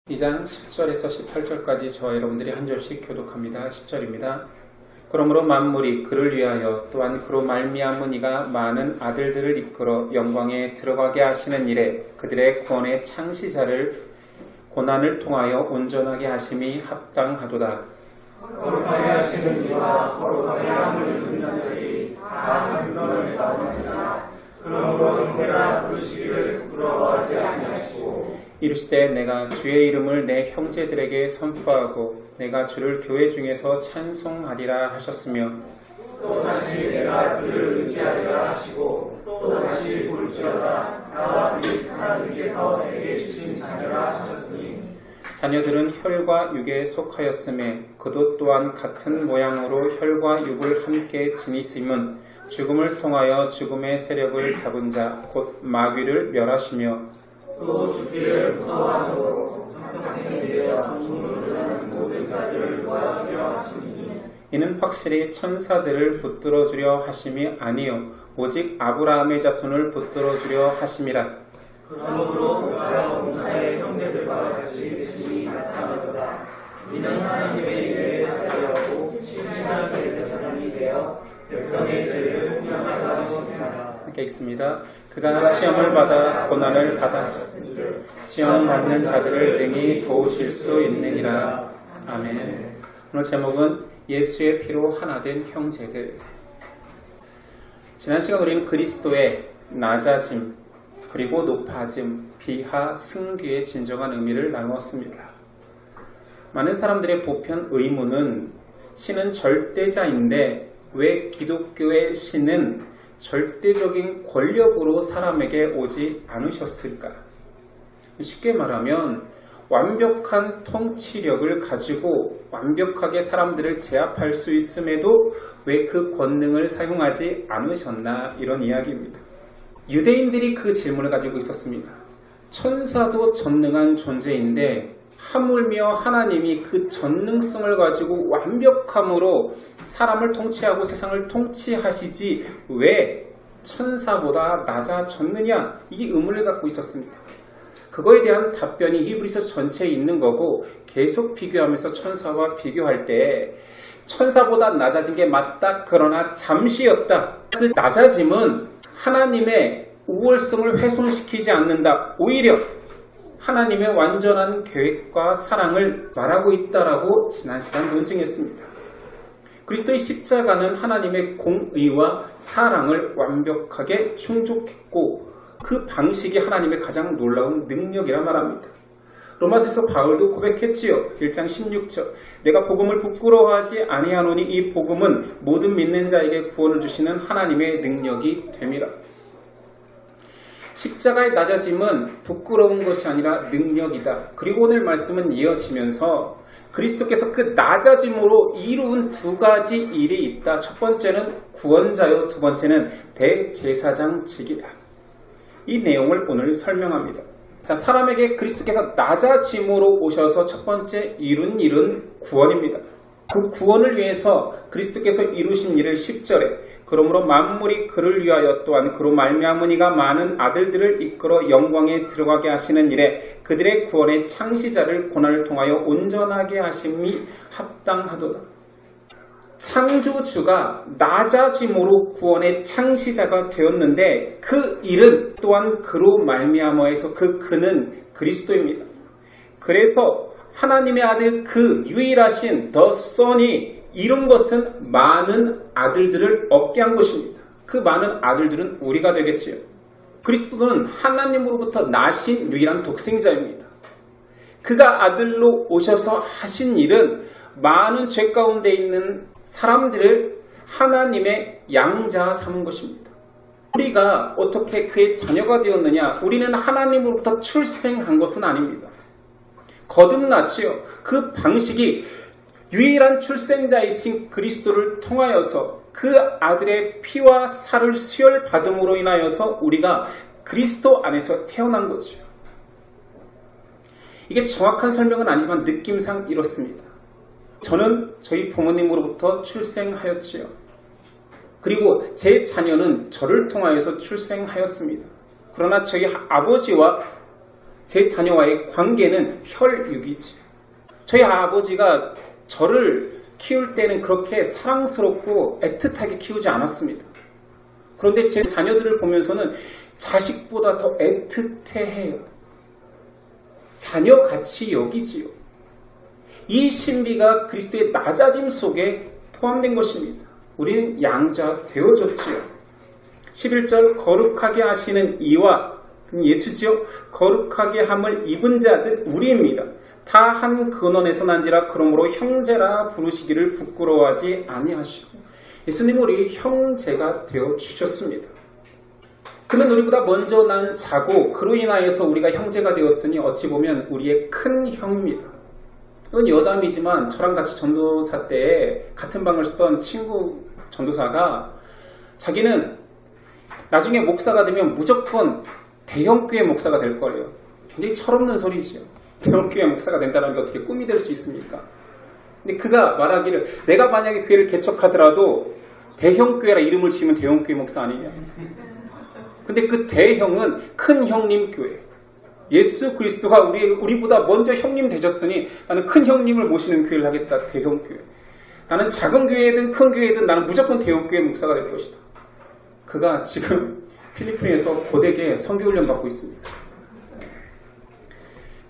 2장 10절에서 18절까지 저와 여러분들이 한 절씩 교독합니다. 10절입니다. 그러므로 만물이 그를 위하여 또한 그로 말미암은 이가 많은 아들들을 이끌어 영광에 들어가게 하시는 일에 그들의 구원의 창시자를 고난을 통하여 온전하게 하심이 합당하도다. 거룩하게 하시는 이와 거룩하게 함을 입는 자들이 다 근원을 쌓으나 그러므로 형제라 부르시기를 부끄러워하지 아니하시고 이르시되 내가 주의 이름을 내 형제들에게 선포하고 내가 주를 교회 중에서 찬송하리라 하셨으며 또다시 내가 그를 의지하리라 하시고 또다시 볼지어다 나와 그의 하나님께서 내게 주신 자녀라 하셨으니 자녀들은 혈과 육에 속하였음에 그도 또한 같은 모양으로 혈과 육을 함께 지니심은 죽음을 통하여 죽음의 세력을 잡은 자 곧 마귀를 멸하시며 또 죽기를 무서워하셔서 평생에 되어 죽는 모든 자들을 도와주려 하시니 이는 확실히 천사들을 붙들어 주려 하심이 아니요 오직 아브라함의 자손을 붙들어 주려 하심이라. 그러므로 목사와 공사의 형제들과 같이 주님이 나타나도다. 이는 하나님의 일에 자리하고 신실한 제사장이 되어 백성의 죄를 속량하다 하시니라. 함께 읽습니다. 그가 시험을 받아 고난을 받았으니 시험 받는 자들을 능히 도우실 수 있느니라. 아멘. 오늘 제목은 예수의 피로 하나 된 형제들. 지난 시간 우리는 그리스도의 낮아짐 그리고 높아짐, 비하, 승귀의 진정한 의미를 나누었습니다. 많은 사람들의 보편 의문은 신은 절대자인데 왜 기독교의 신은 절대적인 권력으로 사람에게 오지 않으셨을까? 쉽게 말하면 완벽한 통치력을 가지고 완벽하게 사람들을 제압할 수 있음에도 왜 그 권능을 사용하지 않으셨나 이런 이야기입니다. 유대인들이 그 질문을 가지고 있었습니다. 천사도 전능한 존재인데 하물며 하나님이 그 전능성을 가지고 완벽함으로 사람을 통치하고 세상을 통치하시지 왜 천사보다 낮아졌느냐? 이 의문을 갖고 있었습니다. 그거에 대한 답변이 히브리서 전체에 있는 거고 계속 비교하면서 천사와 비교할 때 천사보다 낮아진 게 맞다. 그러나 잠시였다. 그 낮아짐은 하나님의 우월성을 훼손시키지 않는다. 오히려 하나님의 완전한 계획과 사랑을 말하고 있다라고 지난 시간 논증했습니다. 그리스도의 십자가는 하나님의 공의와 사랑을 완벽하게 충족했고 그 방식이 하나님의 가장 놀라운 능력이라 말합니다. 로마서에서 바울도 고백했지요. 1장 16절 내가 복음을 부끄러워하지 아니하노니 이 복음은 모든 믿는 자에게 구원을 주시는 하나님의 능력이 됨이라. 십자가의 낮아짐은 부끄러운 것이 아니라 능력이다. 그리고 오늘 말씀은 이어지면서 그리스도께서 그 낮아짐으로 이룬 두 가지 일이 있다. 첫 번째는 구원자요, 두 번째는 대제사장직이다. 이 내용을 오늘 설명합니다. 자, 사람에게 그리스도께서 낮아짐으로 오셔서 첫 번째 이룬 일은 구원입니다. 그 구원을 위해서 그리스도께서 이루신 일을 10절에 그러므로 만물이 그를 위하여 또한 그로 말미암은 이가 많은 아들들을 이끌어 영광에 들어가게 하시는 일에 그들의 구원의 창시자를 고난을 통하여 온전하게 하심이 합당하도다. 창조주가 낮아짐으로 구원의 창시자가 되었는데 그 일은 또한 그로 말미암아서 그 그는 그리스도입니다. 그래서 하나님의 아들 그 유일하신 더 선이 이룬 것은 많은 아들들을 얻게 한 것입니다. 그 많은 아들들은 우리가 되겠지요. 그리스도는 하나님으로부터 나신 유일한 독생자입니다. 그가 아들로 오셔서 하신 일은 많은 죄 가운데 있는 사람들을 하나님의 양자 삼은 것입니다. 우리가 어떻게 그의 자녀가 되었느냐? 우리는 하나님으로부터 출생한 것은 아닙니다. 거듭났지요. 그 방식이 유일한 출생자이신 그리스도를 통하여서 그 아들의 피와 살을 수혈받음으로 인하여서 우리가 그리스도 안에서 태어난 거죠. 이게 정확한 설명은 아니지만 느낌상 이렇습니다. 저는 저희 부모님으로부터 출생하였지요. 그리고 제 자녀는 저를 통하여서 출생하였습니다. 그러나 저희 아버지와 제 자녀와의 관계는 혈육이지. 저희 아버지가 저를 키울 때는 그렇게 사랑스럽고 애틋하게 키우지 않았습니다. 그런데 제 자녀들을 보면서는 자식보다 더 애틋해해요. 자녀같이 여기지요. 이 신비가 그리스도의 낮아짐 속에 포함된 것입니다. 우리는 양자 되어졌지요. 11절 거룩하게 하시는 이와 예수지요. 거룩하게 함을 입은 자들 우리입니다. 다 한 근원에서 난지라 그러므로 형제라 부르시기를 부끄러워하지 아니하시고 예수님은 우리 형제가 되어주셨습니다. 그는 우리보다 먼저 난 자고 그로 인하여서 우리가 형제가 되었으니 어찌 보면 우리의 큰 형입니다. 이건 여담이지만 저랑 같이 전도사 때 같은 방을 쓰던 친구 전도사가 자기는 나중에 목사가 되면 무조건 대형교회 목사가 될 거예요. 굉장히 철없는 소리지요. 대형교회 목사가 된다는 게 어떻게 꿈이 될 수 있습니까? 근데 그가 말하기를 내가 만약에 교회를 개척하더라도 대형교회라 이름을 지으면 대형교회 목사 아니냐. 근데 그 대형은 큰 형님 교회. 예수 그리스도가 우리보다 먼저 형님 되셨으니 나는 큰 형님을 모시는 교회를 하겠다. 대형교회. 나는 작은 교회든 큰 교회든 나는 무조건 대형교회 목사가 될 것이다. 그가 지금 필리핀에서 고대계 선교훈련 받고 있습니다.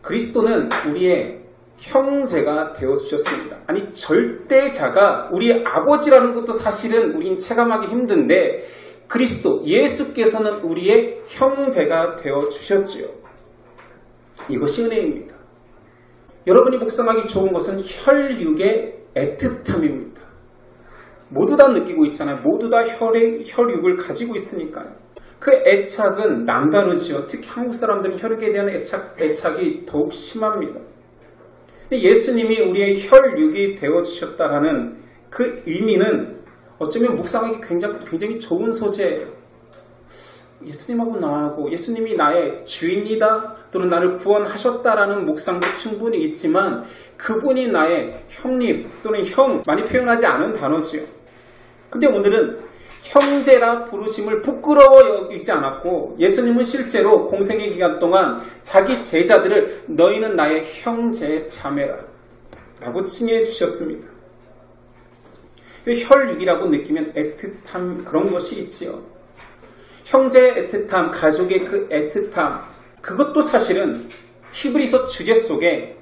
그리스도는 우리의 형제가 되어주셨습니다. 아니 절대자가 우리의 아버지라는 것도 사실은 우린 체감하기 힘든데 그리스도 예수께서는 우리의 형제가 되어주셨지요. 이것이 은혜입니다. 여러분이 묵상하기 좋은 것은 혈육의 애틋함입니다. 모두 다 느끼고 있잖아요. 모두 다 혈육을 가지고 있으니까요. 그 애착은 남다르지요. 특히 한국 사람들은 혈육에 대한 애착이 더욱 심합니다. 근데 예수님이 우리의 혈육이 되어주셨다라는 그 의미는 어쩌면 묵상하기 굉장히 좋은 소재예요. 예수님하고 나하고 예수님이 나의 주인이다 또는 나를 구원하셨다라는 묵상도 충분히 있지만 그분이 나의 형님 또는 형 많이 표현하지 않은 단어지요. 근데 오늘은 형제라 부르심을 부끄러워 여기지 않았고 예수님은 실제로 공생의 기간 동안 자기 제자들을 너희는 나의 형제 자매라 라고 칭해 주셨습니다. 혈육이라고 느끼면 애틋함 그런 것이 있지요. 형제의 애틋함, 가족의 그 애틋함 그것도 사실은 히브리서 주제 속에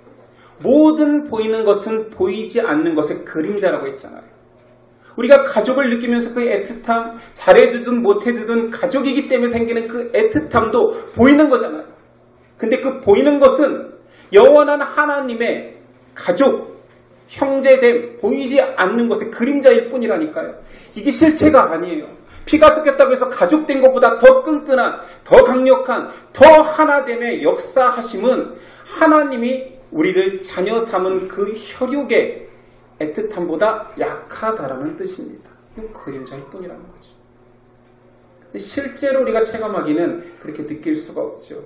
모든 보이는 것은 보이지 않는 것의 그림자라고 했잖아요. 우리가 가족을 느끼면서 그 애틋함, 잘해주든 못해주든 가족이기 때문에 생기는 그 애틋함도 보이는 거잖아요. 근데 그 보이는 것은 영원한 하나님의 가족, 형제됨, 보이지 않는 것의 그림자일 뿐이라니까요. 이게 실체가 아니에요. 피가 섞였다고 해서 가족된 것보다 더 끈끈한, 더 강력한, 더 하나됨의 역사하심은 하나님이 우리를 자녀 삼은 그 혈육의 애틋함보다 약하다라는 뜻입니다. 이건 그림자일 뿐이라는 거죠. 근데 실제로 우리가 체감하기는 그렇게 느낄 수가 없죠.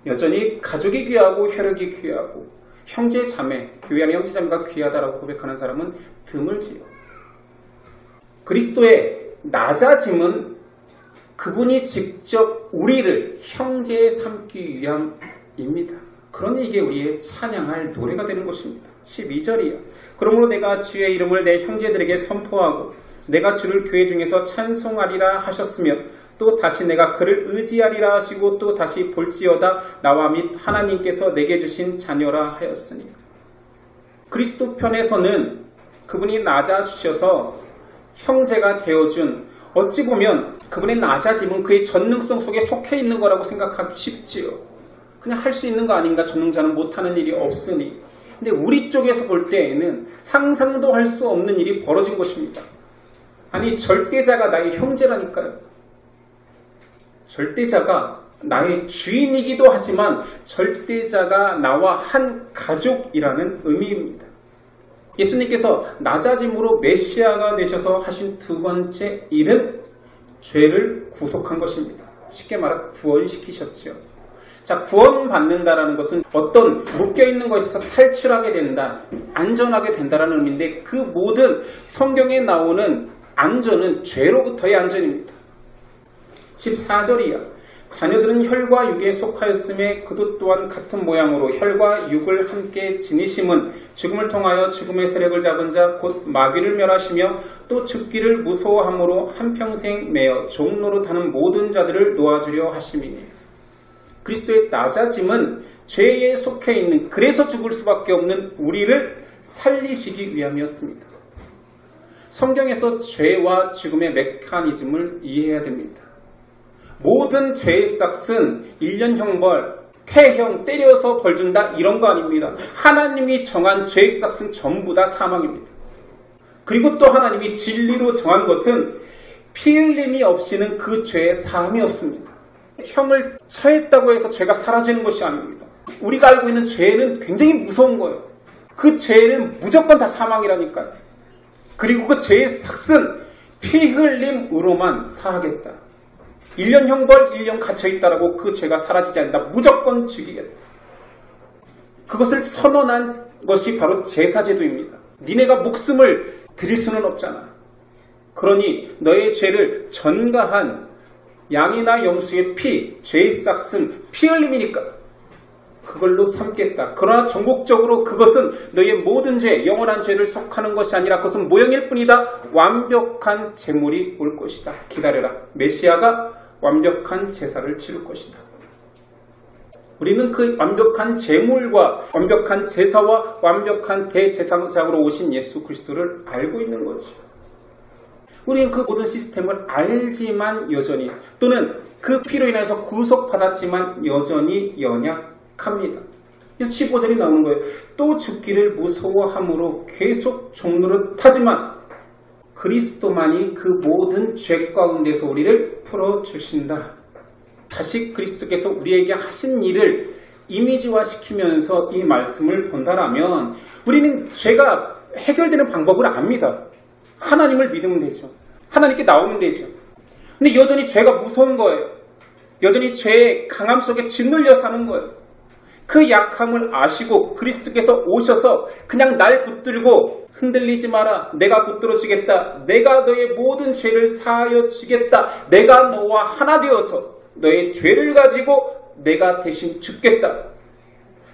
여전히 가족이 귀하고 혈육이 귀하고 형제 자매, 교회 안에 형제 자매가 귀하다라고 고백하는 사람은 드물지요. 그리스도의 낮아짐은 그분이 직접 우리를 형제에 삼기 위함입니다. 그러니 이게 우리의 찬양할 노래가 되는 것입니다. 12절이요. 그러므로 내가 주의 이름을 내 형제들에게 선포하고 내가 주를 교회 중에서 찬송하리라 하셨으며 또 다시 내가 그를 의지하리라 하시고 또 다시 볼지어다 나와 및 하나님께서 내게 주신 자녀라 하였으니 그리스도 편에서는 그분이 낮아주셔서 형제가 되어준 어찌 보면 그분의 낮아짐은 그의 전능성 속에 속해 있는 거라고 생각하기 쉽지요. 그냥 할 수 있는 거 아닌가 전능자는 못하는 일이 없으니. 근데 우리 쪽에서 볼 때에는 상상도 할 수 없는 일이 벌어진 것입니다. 아니 절대자가 나의 형제라니까요. 절대자가 나의 주인이기도 하지만 절대자가 나와 한 가족이라는 의미입니다. 예수님께서 낮아짐으로 메시아가 되셔서 하신 두 번째 일은 죄를 구속한 것입니다. 쉽게 말해 구원시키셨죠. 자, 구원받는다라는 것은 어떤 묶여있는 것에서 탈출하게 된다, 안전하게 된다라는 의미인데 그 모든 성경에 나오는 안전은 죄로부터의 안전입니다. 14절이야. 자녀들은 혈과 육에 속하였음에 그도 또한 같은 모양으로 혈과 육을 함께 지니심은 죽음을 통하여 죽음의 세력을 잡은 자 곧 마귀를 멸하시며 또 죽기를 무서워함으로 한평생 매어 종노릇하는 모든 자들을 놓아주려 하심이니. 그리스도의 낮아짐은 죄에 속해 있는, 그래서 죽을 수밖에 없는 우리를 살리시기 위함이었습니다. 성경에서 죄와 죽음의 메커니즘을 이해해야 됩니다. 모든 죄의 싹은 1년 형벌, 태형, 때려서 벌 준다 이런 거 아닙니다. 하나님이 정한 죄의 싹은 전부 다 사망입니다. 그리고 또 하나님이 진리로 정한 것은 피 흘림이 없이는 그 죄에 사함이 없습니다. 형을 처했다고 해서 죄가 사라지는 것이 아닙니다. 우리가 알고 있는 죄는 굉장히 무서운 거예요. 그 죄는 무조건 다 사망이라니까요. 그리고 그 죄의 삭은 피 흘림으로만 사하겠다. 1년 형벌, 1년 갇혀있다라고 그 죄가 사라지지 않는다. 무조건 죽이겠다. 그것을 선언한 것이 바로 제사제도입니다. 니네가 목숨을 드릴 수는 없잖아. 그러니 너의 죄를 전가한 양이나 염소의 피, 죄의 싹은 피 흘림이니까 그걸로 삼겠다. 그러나 전국적으로 그것은 너의 모든 죄, 영원한 죄를 속하는 것이 아니라 그것은 모형일 뿐이다. 완벽한 제물이 올 것이다. 기다려라. 메시아가 완벽한 제사를 치를 것이다. 우리는 그 완벽한 제물과 완벽한 제사와 완벽한 대제사장으로 오신 예수 그리스도를 알고 있는 거죠. 우리는 그 모든 시스템을 알지만 여전히, 또는 그 피로 인해서 구속받았지만 여전히 연약합니다. 그래서 15절이 나오는 거예요. 또 죽기를 무서워함으로 계속 종노릇하지만 그리스도만이 그 모든 죄 가운데서 우리를 풀어주신다. 다시 그리스도께서 우리에게 하신 일을 이미지화시키면서 이 말씀을 본다라면 우리는 죄가 해결되는 방법을 압니다. 하나님을 믿으면 되죠. 하나님께 나오면 되죠. 근데 여전히 죄가 무서운 거예요. 여전히 죄의 강함 속에 짓눌려 사는 거예요. 그 약함을 아시고 그리스도께서 오셔서 그냥 날 붙들고 흔들리지 마라. 내가 붙들어 주겠다. 내가 너의 모든 죄를 사하여 주겠다. 내가 너와 하나 되어서 너의 죄를 가지고 내가 대신 죽겠다.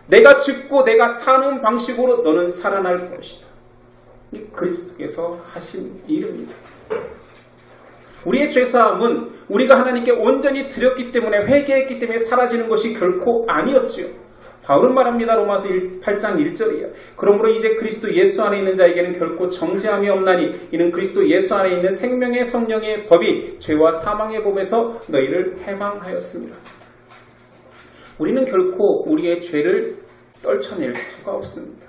내가 죽고 내가 사는 방식으로 너는 살아날 것이다. 이 그리스도께서 하신 일입니다. 우리의 죄사함은 우리가 하나님께 온전히 드렸기 때문에, 회개했기 때문에 사라지는 것이 결코 아니었지요. 바울은 말합니다. 로마서 8장 1절이야. 그러므로 이제 그리스도 예수 안에 있는 자에게는 결코 정죄함이 없나니 이는 그리스도 예수 안에 있는 생명의 성령의 법이 죄와 사망의 법에서 너희를 해방하였습니다. 우리는 결코 우리의 죄를 떨쳐낼 수가 없습니다.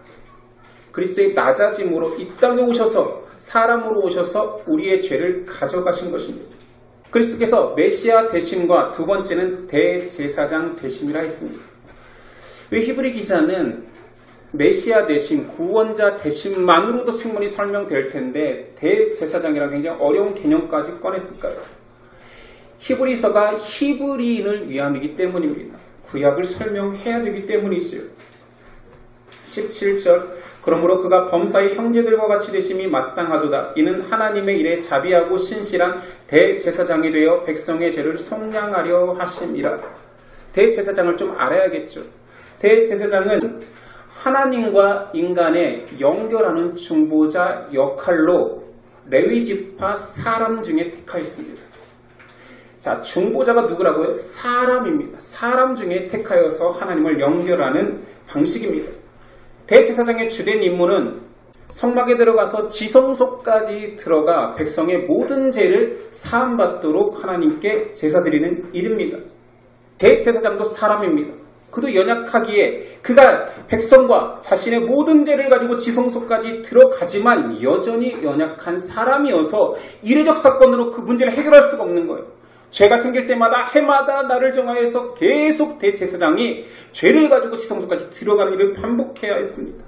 그리스도의 낮아짐으로 이 땅에 오셔서, 사람으로 오셔서 우리의 죄를 가져가신 것입니다. 그리스도께서 메시아 되심과 두 번째는 대제사장 되심이라 했습니다. 왜 히브리 기자는 메시아 되심, 구원자 되심만으로도 충분히 설명될 텐데 대제사장이라는 굉장히 어려운 개념까지 꺼냈을까요? 히브리서가 히브리인을 위함이기 때문입니다. 구약을 설명해야 되기 때문이죠. 17절 그러므로 그가 범사의 형제들과 같이 되심이 마땅하도다. 이는 하나님의 일에 자비하고 신실한 대제사장이 되어 백성의 죄를 속량하려 하심이라. 대제사장을 좀 알아야겠죠. 대제사장은 하나님과 인간의 연결하는 중보자 역할로 레위지파 사람 중에 택하였습니다. 자, 중보자가 누구라고요? 사람입니다. 사람 중에 택하여서 하나님을 연결하는 방식입니다. 대제사장의 주된 임무는 성막에 들어가서 지성소까지 들어가 백성의 모든 죄를 사함받도록 하나님께 제사드리는 일입니다. 대제사장도 사람입니다. 그도 연약하기에 그가 백성과 자신의 모든 죄를 가지고 지성소까지 들어가지만 여전히 연약한 사람이어서 이례적 사건으로 그 문제를 해결할 수가 없는 거예요. 죄가 생길 때마다 해마다 나를 정하여서 계속 대제사장이 죄를 가지고 지성소까지 들어가는 일을 반복해야 했습니다.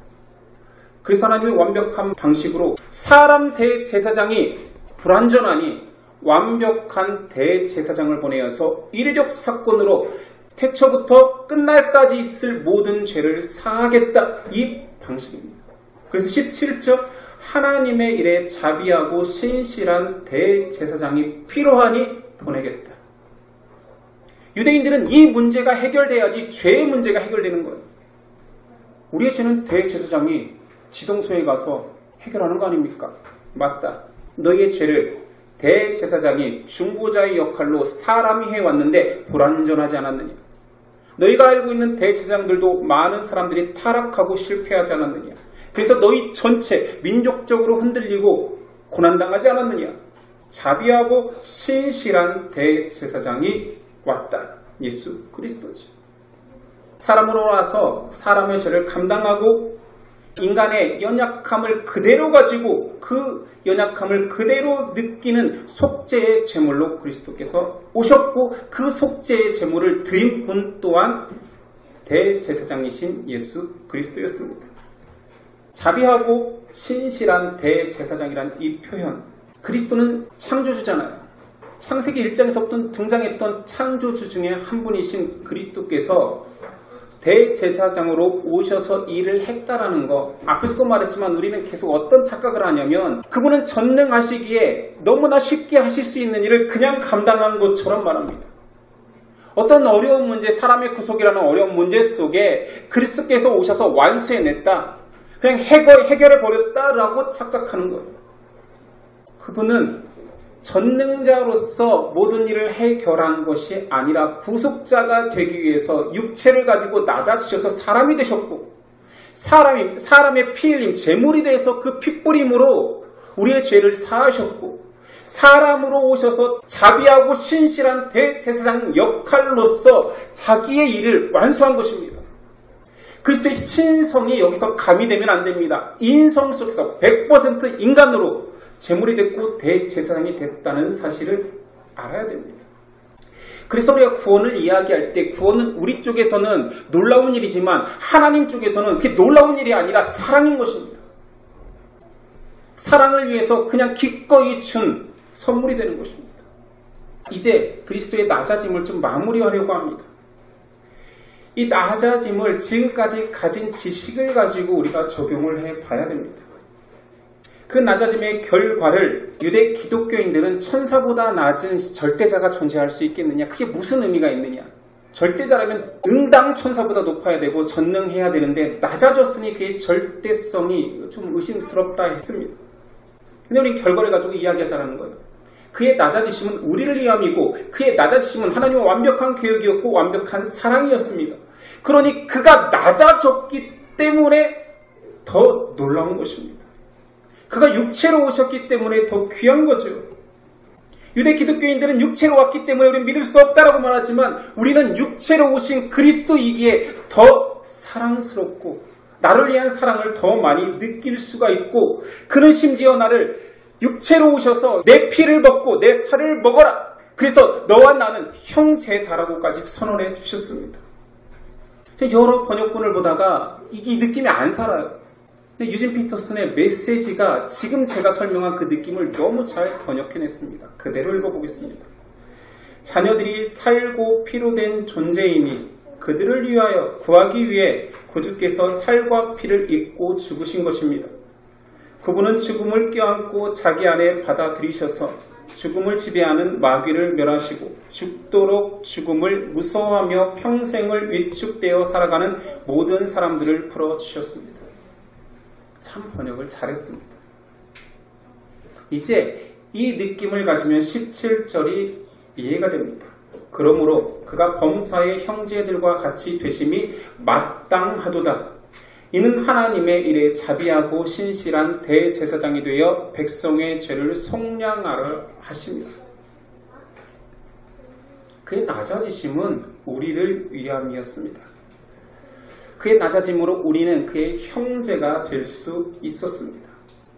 그래서 하나님의 완벽한 방식으로 사람 대제사장이 불완전하니 완벽한 대제사장을 보내어서 이례적 사건으로 태초부터 끝날까지 있을 모든 죄를 사하겠다. 이 방식입니다. 그래서 17절 하나님의 일에 자비하고 신실한 대제사장이 필요하니 보내겠다. 유대인들은 이 문제가 해결돼야지 죄의 문제가 해결되는 거예요. 우리의 죄는 대제사장이 지성소에 가서 해결하는 거 아닙니까? 맞다. 너희의 죄를 대제사장이 중보자의 역할로 사람이 해왔는데 불완전하지 않았느냐? 너희가 알고 있는 대제사장들도 많은 사람들이 타락하고 실패하지 않았느냐? 그래서 너희 전체 민족적으로 흔들리고 고난당하지 않았느냐? 자비하고 신실한 대제사장이 왔다. 예수 그리스도지. 사람으로 와서 사람의 죄를 감당하고 인간의 연약함을 그대로 가지고 그 연약함을 그대로 느끼는 속죄의 제물로 그리스도께서 오셨고 그 속죄의 제물을 드린 분 또한 대제사장이신 예수 그리스도였습니다. 자비하고 신실한 대제사장이란 이 표현, 그리스도는 창조주잖아요. 창세기 1장에서부터 등장했던 창조주 중에 한 분이신 그리스도께서 대제사장으로 오셔서 일을 했다라는 거, 앞에서도 말했지만 우리는 계속 어떤 착각을 하냐면 그분은 전능하시기에 너무나 쉽게 하실 수 있는 일을 그냥 감당한 것처럼 말합니다. 어떤 어려운 문제, 사람의 구속이라는 어려운 문제 속에 그리스도께서 오셔서 완수해냈다, 그냥 해결해버렸다라고 착각하는 거예요. 그분은 전능자로서 모든 일을 해결한 것이 아니라 구속자가 되기 위해서 육체를 가지고 낮아지셔서 사람이 되셨고, 사람의 피 흘림, 제물이 돼서 그 핏뿌림으로 우리의 죄를 사하셨고, 사람으로 오셔서 자비하고 신실한 대제사장 역할로서 자기의 일을 완수한 것입니다. 그리스도의 신성이 여기서 가미되면 안 됩니다. 인성 속에서 100% 인간으로 제물이 됐고 대제사장이 됐다는 사실을 알아야 됩니다. 그래서 우리가 구원을 이야기할 때 구원은 우리 쪽에서는 놀라운 일이지만 하나님 쪽에서는 그게 놀라운 일이 아니라 사랑인 것입니다. 사랑을 위해서 그냥 기꺼이 준 선물이 되는 것입니다. 이제 그리스도의 낮아짐을 좀 마무리하려고 합니다. 이 낮아짐을 지금까지 가진 지식을 가지고 우리가 적용을 해봐야 됩니다. 그 낮아짐의 결과를 유대 기독교인들은 천사보다 낮은 절대자가 존재할 수 있겠느냐? 그게 무슨 의미가 있느냐? 절대자라면 응당 천사보다 높아야 되고 전능해야 되는데 낮아졌으니 그의 절대성이 좀 의심스럽다 했습니다. 근데 우리는 결과를 가지고 이야기하자는 거예요. 그의 낮아지심은 우리를 위함이고 그의 낮아지심은 하나님의 완벽한 계획이었고 완벽한 사랑이었습니다. 그러니 그가 낮아졌기 때문에 더 놀라운 것입니다. 그가 육체로 오셨기 때문에 더 귀한 거죠. 유대 기독교인들은 육체로 왔기 때문에 우리는 믿을 수 없다라고 말하지만 우리는 육체로 오신 그리스도이기에 더 사랑스럽고 나를 위한 사랑을 더 많이 느낄 수가 있고, 그는 심지어 나를 육체로 오셔서 내 피를 먹고 내 살을 먹어라, 그래서 너와 나는 형제다라고까지 선언해 주셨습니다. 여러 번역본을 보다가 이 느낌이 안 살아요. 근데 유진 피터슨의 메시지가 지금 제가 설명한 그 느낌을 너무 잘 번역해냈습니다. 그대로 읽어보겠습니다. 자녀들이 살고 피로 된 존재이니 그들을 위하여 구하기 위해 구주께서 살과 피를 잇고 죽으신 것입니다. 그분은 죽음을 껴안고 자기 안에 받아들이셔서 죽음을 지배하는 마귀를 멸하시고 죽도록 죽음을 무서워하며 평생을 위축되어 살아가는 모든 사람들을 풀어주셨습니다. 참 번역을 잘했습니다. 이제 이 느낌을 가지면 17절이 이해가 됩니다. 그러므로 그가 범사의 형제들과 같이 되심이 마땅하도다. 이는 하나님의 일에 자비하고 신실한 대제사장이 되어 백성의 죄를 속량하려 하십니다. 그의 낮아지심은 우리를 위함이었습니다. 그의 낮아짐으로 우리는 그의 형제가 될 수 있었습니다.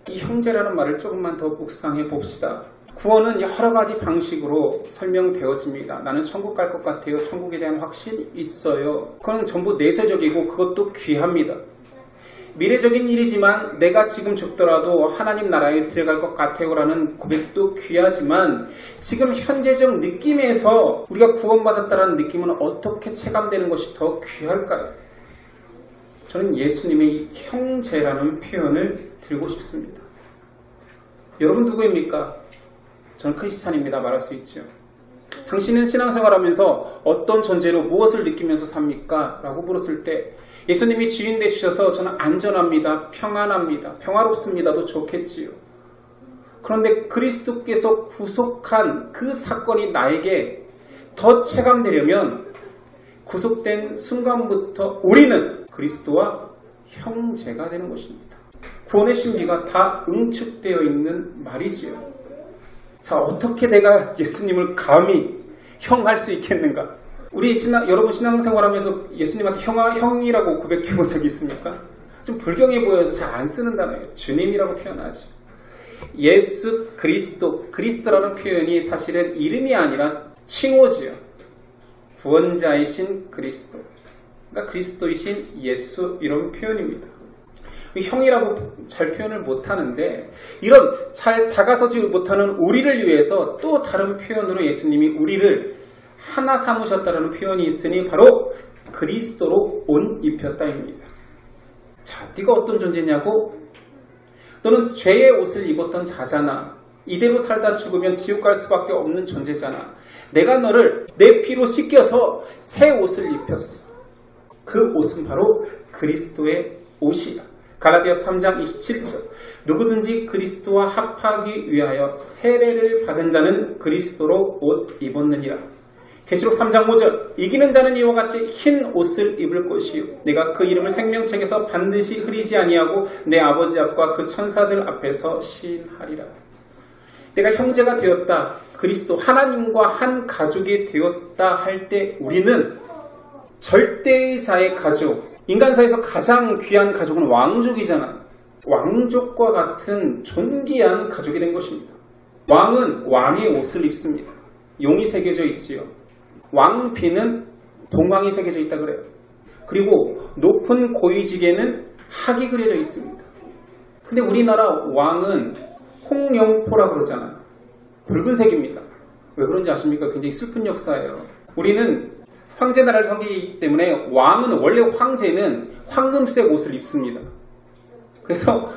이 형제라는 말을 조금만 더 묵상해 봅시다. 구원은 여러 가지 방식으로 설명되었습니다. 나는 천국 갈 것 같아요. 천국에 대한 확신이 있어요. 그건 전부 내세적이고 그것도 귀합니다. 미래적인 일이지만 내가 지금 죽더라도 하나님 나라에 들어갈 것 같아요 라는 고백도 귀하지만, 지금 현재적 느낌에서 우리가 구원받았다는 느낌은 어떻게 체감되는 것이 더 귀할까요? 저는 예수님의 형제라는 표현을 들고 싶습니다. 여러분 누구입니까? 저는 크리스찬입니다 말할 수 있죠. 당신은 신앙생활하면서 어떤 존재로 무엇을 느끼면서 삽니까? 라고 물었을 때 예수님이 주인 되시셔서 저는 안전합니다. 평안합니다. 평화롭습니다도 좋겠지요. 그런데 그리스도께서 구속한 그 사건이 나에게 더 체감되려면 구속된 순간부터 우리는 그리스도와 형제가 되는 것입니다. 구원의 신비가 다 응축되어 있는 말이지요. 자, 어떻게 내가 예수님을 감히 형할 수 있겠는가? 여러분 신앙생활하면서 예수님한테 형이라고 고백해 본 적이 있습니까? 좀 불경해 보여서 잘 안 쓰는 단어예요. 주님이라고 표현하죠. 예수 그리스도라는 표현이 사실은 이름이 아니라 칭호지요. 구원자이신 그리스도. 그러니까 그리스도이신 예수 이런 표현입니다. 형이라고 잘 표현을 못하는데 이런 잘 다가서지 못하는 우리를 위해서 또 다른 표현으로 예수님이 우리를 하나 삼으셨다는 표현이 있으니 바로 그리스도로 옷 입혔다입니다. 자, 네가 어떤 존재냐고? 너는 죄의 옷을 입었던 자잖아. 이대로 살다 죽으면 지옥 갈 수밖에 없는 존재잖아. 내가 너를 내 피로 씻겨서 새 옷을 입혔어. 그 옷은 바로 그리스도의 옷이야. 갈라디아 3장 27절 누구든지 그리스도와 합하기 위하여 세례를 받은 자는 그리스도로 옷 입었느니라. 계시록 3장 5절 이기는 자는 이와 같이 흰 옷을 입을 것이요 내가 그 이름을 생명책에서 반드시 흐리지 아니하고 내 아버지 앞과 그 천사들 앞에서 시인하리라. 내가 형제가 되었다. 그리스도 하나님과 한 가족이 되었다 할 때 우리는 절대의 자의 가족, 인간사에서 가장 귀한 가족은 왕족이잖아요. 왕족과 같은 존귀한 가족이 된 것입니다. 왕은 왕의 옷을 입습니다. 용이 새겨져 있지요. 왕비는 동왕이 새겨져 있다 그래요. 그리고 높은 고위직에는 학이 그려져 있습니다. 근데 우리나라 왕은 홍영포라 그러잖아요. 붉은색입니다. 왜 그런지 아십니까? 굉장히 슬픈 역사예요. 우리는 황제 나라를 섬기기 때문에 왕은 원래 황제는 황금색 옷을 입습니다. 그래서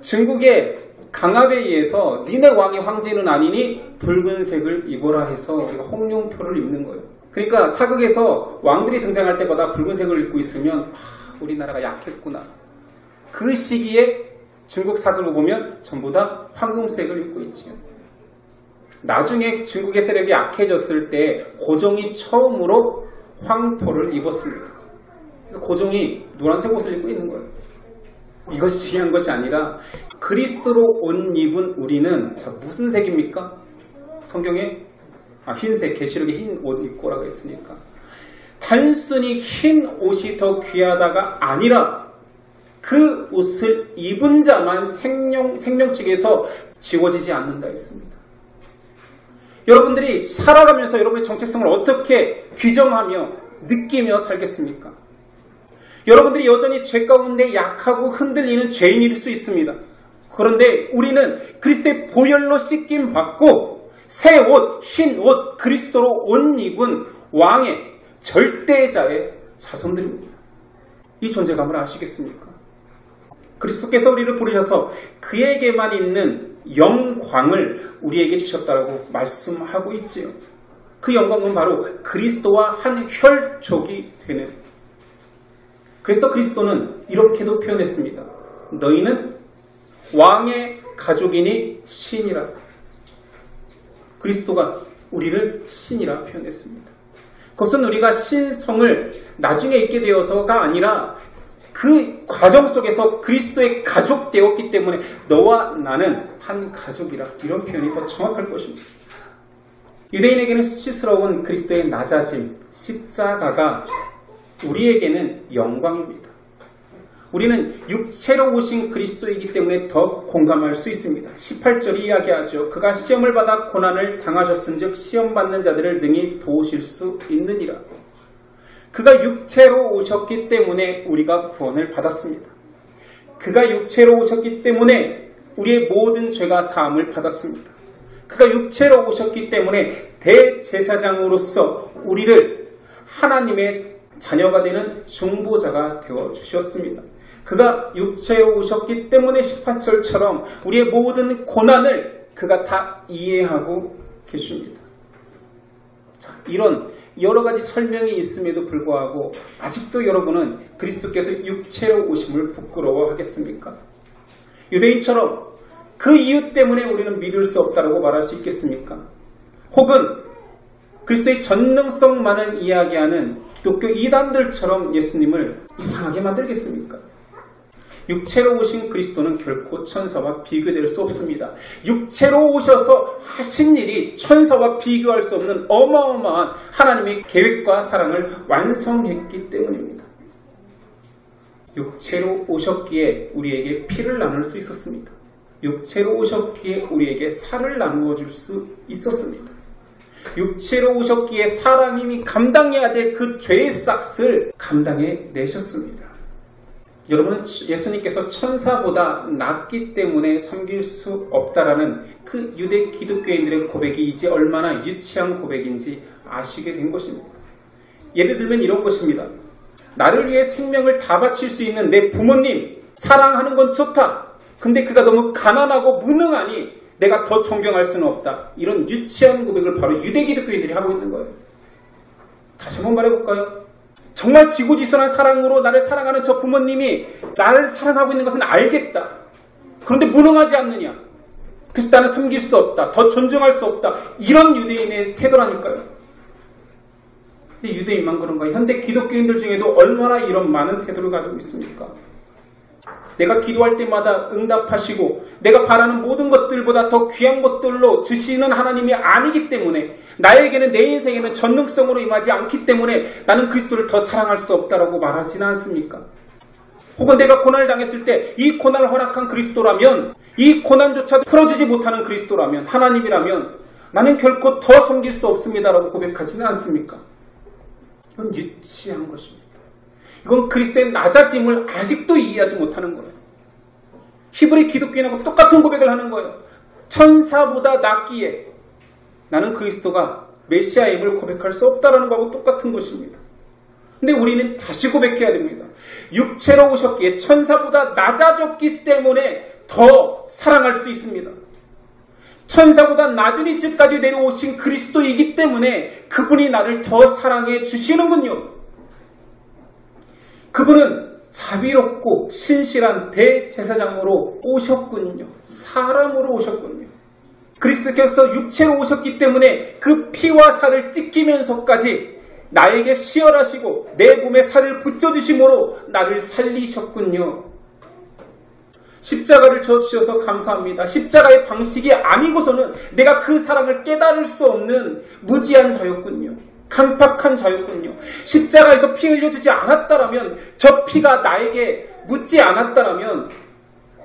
중국의 강압에 의해서 니네 왕이 황제는 아니니 붉은색을 입어라 해서 우리가 홍룡표를 입는 거예요. 그러니까 사극에서 왕들이 등장할 때마다 붉은색을 입고 있으면 우리나라가 약했구나. 그 시기에 중국 사극을 보면 전부 다 황금색을 입고 있지요. 나중에 중국의 세력이 약해졌을 때 고종이 처음으로 황토를 입었습니다. 그래서 고종이 노란색 옷을 입고 있는 거예요. 이것이 중요한 것이 아니라 그리스도로 옷 입은 우리는 자, 무슨 색입니까? 성경에 흰색, 계시록에 흰 옷 입고라고 했으니까 단순히 흰 옷이 더 귀하다가 아니라 그 옷을 입은 자만 생명책에서 지워지지 않는다 했습니다. 여러분들이 살아가면서 여러분의 정체성을 어떻게 규정하며 느끼며 살겠습니까? 여러분들이 여전히 죄 가운데 약하고 흔들리는 죄인일 수 있습니다. 그런데 우리는 그리스도의 보혈로 씻김 받고 새 옷, 흰 옷, 그리스도로 옷 입은 왕의 절대자의 자손들입니다. 이 존재감을 아시겠습니까? 그리스도께서 우리를 부르셔서 그에게만 있는 영광을 우리에게 주셨다고 말씀하고 있지요. 그 영광은 바로 그리스도와 한 혈족이 되는. 그래서 그리스도는 이렇게도 표현했습니다. 너희는 왕의 가족이니 신이라. 그리스도가 우리를 신이라 표현했습니다. 그것은 우리가 신성을 나중에 있게 되어서가 아니라 그 과정 속에서 그리스도의 가족 되었기 때문에 너와 나는 한 가족이라. 이런 표현이 더 정확할 것입니다. 유대인에게는 수치스러운 그리스도의 낮아짐, 십자가가 우리에게는 영광입니다. 우리는 육체로 오신 그리스도이기 때문에 더 공감할 수 있습니다. 18절이 이야기하죠. 그가 시험을 받아 고난을 당하셨은즉 시험받는 자들을 능히 도우실 수 있느니라. 그가 육체로 오셨기 때문에 우리가 구원을 받았습니다. 그가 육체로 오셨기 때문에 우리의 모든 죄가 사함을 받았습니다. 그가 육체로 오셨기 때문에 대제사장으로서 우리를 하나님의 자녀가 되는 중보자가 되어주셨습니다. 그가 육체로 오셨기 때문에 18절처럼 우리의 모든 고난을 그가 다 이해하고 계십니다. 자, 이런 여러 가지 설명이 있음에도 불구하고 아직도 여러분은 그리스도께서 육체로 오심을 부끄러워하겠습니까? 유대인처럼 그 이유 때문에 우리는 믿을 수 없다고 말할 수 있겠습니까? 혹은 그리스도의 전능성만을 이야기하는 기독교 이단들처럼 예수님을 이상하게 만들겠습니까? 육체로 오신 그리스도는 결코 천사와 비교될 수 없습니다. 육체로 오셔서 하신 일이 천사와 비교할 수 없는 어마어마한 하나님의 계획과 사랑을 완성했기 때문입니다. 육체로 오셨기에 우리에게 피를 나눌 수 있었습니다. 육체로 오셨기에 우리에게 살을 나누어 줄 수 있었습니다. 육체로 오셨기에 사람이 감당해야 될 그 죄의 싹을 감당해 내셨습니다. 여러분은 예수님께서 천사보다 낫기 때문에 섬길 수 없다라는 그 유대 기독교인들의 고백이 이제 얼마나 유치한 고백인지 아시게 된 것입니다. 예를 들면 이런 것입니다. 나를 위해 생명을 다 바칠 수 있는 내 부모님 사랑하는 건 좋다. 근데 그가 너무 가난하고 무능하니 내가 더 존경할 수는 없다. 이런 유치한 고백을 바로 유대 기독교인들이 하고 있는 거예요. 다시 한번 말해볼까요? 정말 지고지선한 사랑으로 나를 사랑하는 저 부모님이 나를 사랑하고 있는 것은 알겠다. 그런데 무능하지 않느냐. 그래서 나는 섬길 수 없다. 더 존중할 수 없다. 이런 유대인의 태도라니까요. 근데 유대인만 그런가요? 현대 기독교인들 중에도 얼마나 이런 많은 태도를 가지고 있습니까? 내가 기도할 때마다 응답하시고 내가 바라는 모든 것들보다 더 귀한 것들로 주시는 하나님이 아니기 때문에 나에게는 내 인생에는 전능성으로 임하지 않기 때문에 나는 그리스도를 더 사랑할 수 없다라고 말하지는 않습니까? 혹은 내가 고난을 당했을 때 이 고난을 허락한 그리스도라면 이 고난조차도 풀어주지 못하는 그리스도라면 하나님이라면 나는 결코 더 섬길 수 없습니다라고 고백하지는 않습니까? 이건 유치한 것입니다. 이건 그리스도의 낮아짐을 아직도 이해하지 못하는 거예요. 히브리 기독교인하고 똑같은 고백을 하는 거예요. 천사보다 낫기에 나는 그리스도가 메시아임을 고백할 수 없다라는 거하고 똑같은 것입니다. 근데 우리는 다시 고백해야 됩니다. 육체로 오셨기에 천사보다 낮아졌기 때문에 더 사랑할 수 있습니다. 천사보다 낮은 위치까지 내려오신 그리스도이기 때문에 그분이 나를 더 사랑해 주시는군요. 그분은 자비롭고 신실한 대제사장으로 오셨군요. 사람으로 오셨군요. 그리스도께서 육체로 오셨기 때문에 그 피와 살을 찢기면서까지 나에게 시혈하시고 내 몸에 살을 붙여주심으로 나를 살리셨군요. 십자가를 져주셔서 감사합니다. 십자가의 방식이 아니고서는 내가 그 사랑을 깨달을 수 없는 무지한 자였군요. 강팍한 자였군요. 십자가에서 피 흘려주지 않았다라면 저 피가 나에게 묻지 않았다라면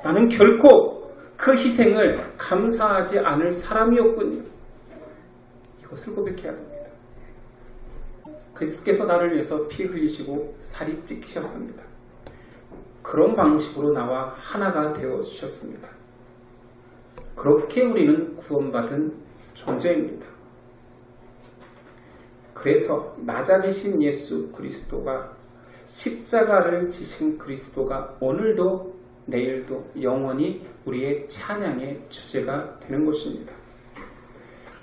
나는 결코 그 희생을 감사하지 않을 사람이었군요. 이것을 고백해야 합니다. 그리스도께서 나를 위해서 피 흘리시고 살이 찢기셨습니다. 그런 방식으로 나와 하나가 되어주셨습니다. 그렇게 우리는 구원받은 존재입니다. 그래서 낮아지신 예수 그리스도가 십자가를 지신 그리스도가 오늘도 내일도 영원히 우리의 찬양의 주제가 되는 것입니다.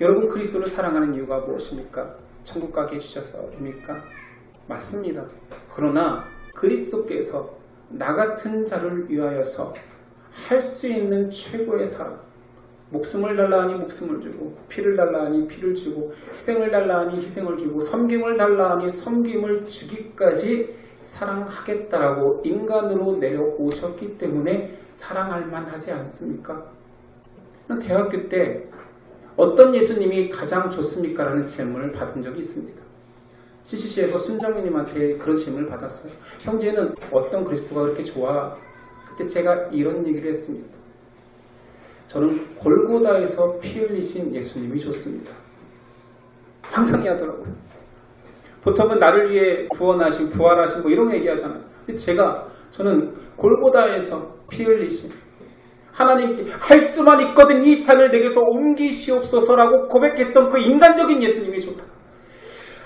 여러분 그리스도를 사랑하는 이유가 무엇입니까? 천국 가게 해주셔서입니까? 맞습니다. 그러나 그리스도께서 나 같은 자를 위하여서 할 수 있는 최고의 사랑, 목숨을 달라 하니 목숨을 주고 피를 달라 하니 피를 주고 희생을 달라 하니 희생을 주고 섬김을 달라 하니 섬김을 주기까지 사랑하겠다라고 인간으로 내려오셨기 때문에 사랑할 만하지 않습니까? 대학교 때 어떤 예수님이 가장 좋습니까? 라는 질문을 받은 적이 있습니다. CCC에서 순정이님한테 그런 질문을 받았어요. 형제는 어떤 그리스도가 그렇게 좋아? 그때 제가 이런 얘기를 했습니다. 저는 골고다에서 피 흘리신 예수님이 좋습니다. 황당히 하더라고요. 보통은 나를 위해 구원하신, 부활하신 뭐 이런 거 얘기하잖아요. 근데 저는 골고다에서 피 흘리신 하나님께 할 수만 있거든 이 잔을 내게서 옮기시옵소서라고 고백했던 그 인간적인 예수님이 좋다.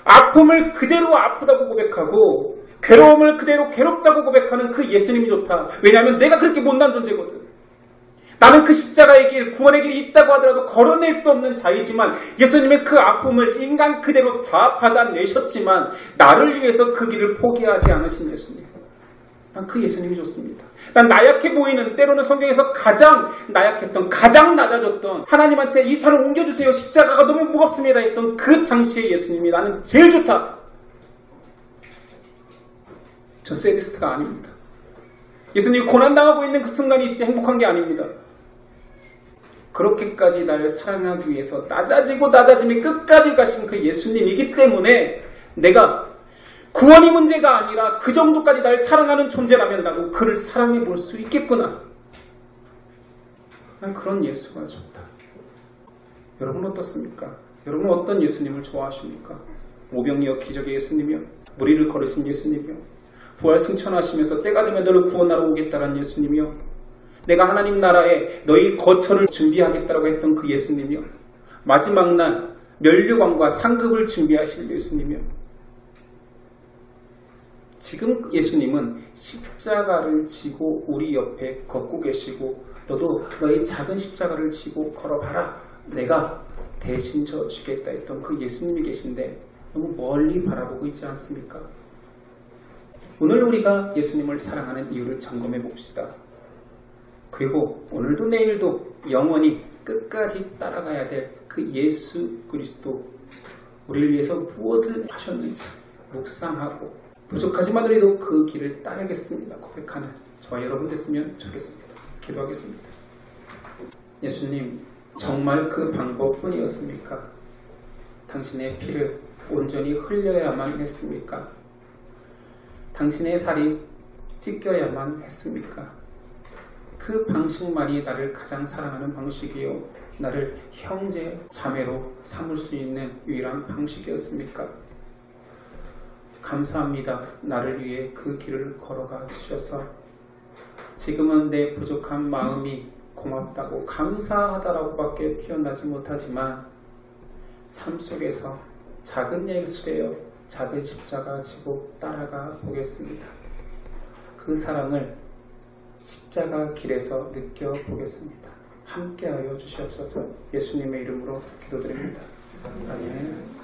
아픔을 그대로 아프다고 고백하고 괴로움을 그대로 괴롭다고 고백하는 그 예수님이 좋다. 왜냐하면 내가 그렇게 못난 존재거든. 나는 그 십자가의 길, 구원의 길이 있다고 하더라도 걸어낼 수 없는 자이지만 예수님의 그 아픔을 인간 그대로 다 받아내셨지만 나를 위해서 그 길을 포기하지 않으신 예수님. 난 그 예수님이 좋습니다. 난 나약해 보이는, 때로는 성경에서 가장 나약했던, 가장 낮아졌던, 하나님한테 이 차를 옮겨주세요, 십자가가 너무 무겁습니다 했던 그 당시의 예수님이 나는 제일 좋다. 저 세디스트가 아닙니다. 예수님이 고난당하고 있는 그 순간이 행복한 게 아닙니다. 그렇게까지 나를 사랑하기 위해서 낮아지고 낮아짐이 끝까지 가신 그 예수님이기 때문에 내가 구원이 문제가 아니라 그 정도까지 나를 사랑하는 존재라면 나도 그를 사랑해 볼 수 있겠구나. 난 그런 예수가 좋다. 여러분 어떻습니까? 여러분 어떤 예수님을 좋아하십니까? 오병이어 기적의 예수님이요? 무리를 걸으신 예수님이요? 부활 승천하시면서 때가 되면 너를 구원하러 오겠다는 예수님이요? 내가 하나님 나라에 너희 거처를 준비하겠다고 했던 그 예수님이요? 마지막 날 면류관과 상급을 준비하실 예수님이요? 지금 예수님은 십자가를 지고 우리 옆에 걷고 계시고 너도 너의 작은 십자가를 지고 걸어봐라. 내가 대신 져주겠다 했던 그 예수님이 계신데 너무 멀리 바라보고 있지 않습니까? 오늘 우리가 예수님을 사랑하는 이유를 점검해 봅시다. 그리고 오늘도 내일도 영원히 끝까지 따라가야 될 그 예수 그리스도, 우리를 위해서 무엇을 하셨는지 묵상하고 부족하지만 우리도 그 길을 따르겠습니다 고백하는 저와 여러분 됐으면 좋겠습니다. 기도하겠습니다. 예수님, 정말 그 방법뿐이었습니까? 당신의 피를 온전히 흘려야만 했습니까? 당신의 살이 찢겨야만 했습니까? 그 방식만이 나를 가장 사랑하는 방식이요, 나를 형제, 자매로 삼을 수 있는 유일한 방식이었습니까? 감사합니다. 나를 위해 그 길을 걸어가 주셔서 지금은 내 부족한 마음이 고맙다고 감사하다라고 밖에 표현하지 못하지만 삶 속에서 작은 예수래요, 작은 십자가 지고 따라가 보겠습니다. 그 사랑을 십자가 길에서 느껴보겠습니다. 함께하여 주시옵소서. 예수님의 이름으로 기도드립니다. 아멘.